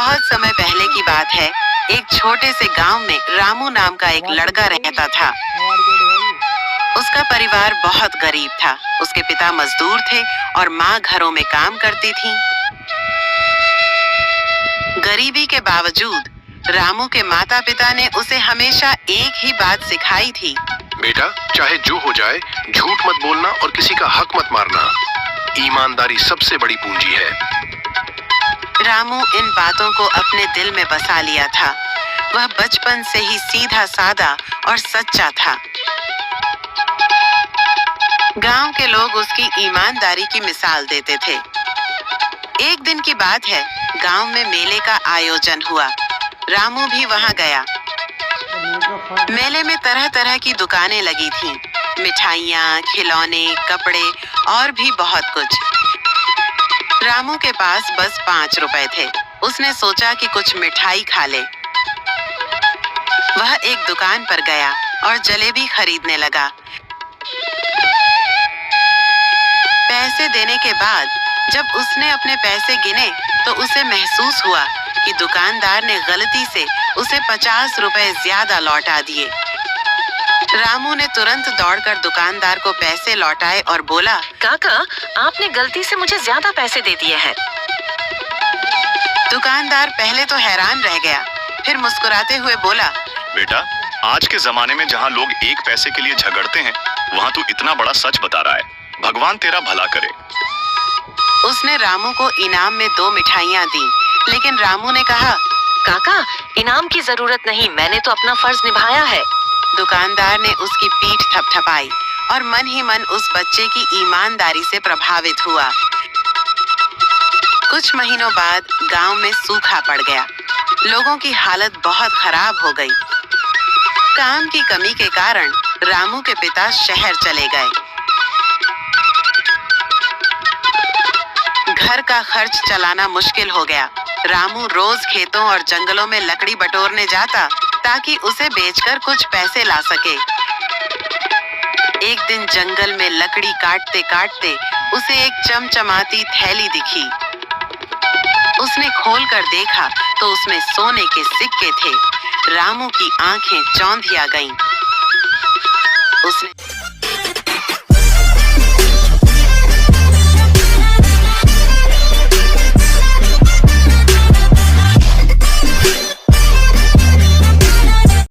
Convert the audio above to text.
बहुत समय पहले की बात है। एक छोटे से गांव में रामू नाम का एक लड़का रहता था। उसका परिवार बहुत गरीब था। उसके पिता मजदूर थे और माँ घरों में काम करती थी। गरीबी के बावजूद रामू के माता पिता ने उसे हमेशा एक ही बात सिखाई थी। बेटा, चाहे जो हो जाए, झूठ मत बोलना और किसी का हक मत मारना। ईमानदारी सबसे बड़ी पूंजी है। रामू इन बातों को अपने दिल में बसा लिया था। वह बचपन से ही सीधा सादा और सच्चा था। गांव के लोग उसकी ईमानदारी की मिसाल देते थे। एक दिन की बात है, गांव में मेले का आयोजन हुआ। रामू भी वहां गया। मेले में तरह तरह की दुकानें लगी थीं। मिठाइयाँ, खिलौने, कपड़े और भी बहुत कुछ। रामू के पास बस 5 रुपए थे। उसने सोचा कि कुछ मिठाई खा ले। वह एक दुकान पर गया और जलेबी खरीदने लगा। पैसे देने के बाद जब उसने अपने पैसे गिने तो उसे महसूस हुआ कि दुकानदार ने गलती से उसे 50 रुपए ज्यादा लौटा दिए। रामू ने तुरंत दौड़कर दुकानदार को पैसे लौटाए और बोला, काका, आपने गलती से मुझे ज्यादा पैसे दे दिए हैं। दुकानदार पहले तो हैरान रह गया, फिर मुस्कुराते हुए बोला, बेटा, आज के जमाने में जहाँ लोग एक पैसे के लिए झगड़ते हैं, वहाँ तू इतना बड़ा सच बता रहा है। भगवान तेरा भला करे। उसने रामू को इनाम में 2 मिठाइयाँ दी, लेकिन रामू ने कहा, काका, इनाम की जरूरत नहीं, मैंने तो अपना फर्ज निभाया है। दुकानदार ने उसकी पीठ थपथपाई और मन ही मन उस बच्चे की ईमानदारी से प्रभावित हुआ। कुछ महीनों बाद गांव में सूखा पड़ गया। लोगों की हालत बहुत खराब हो गई। काम की कमी के कारण रामू के पिता शहर चले गए। घर का खर्च चलाना मुश्किल हो गया। रामू रोज खेतों और जंगलों में लकड़ी बटोरने जाता ताकि उसे बेचकर कुछ पैसे ला सके। एक दिन जंगल में लकड़ी काटते काटते उसे एक चमचमाती थैली दिखी। उसने खोलकर देखा तो उसमें सोने के सिक्के थे। रामू की आंखें चौंधिया गईं।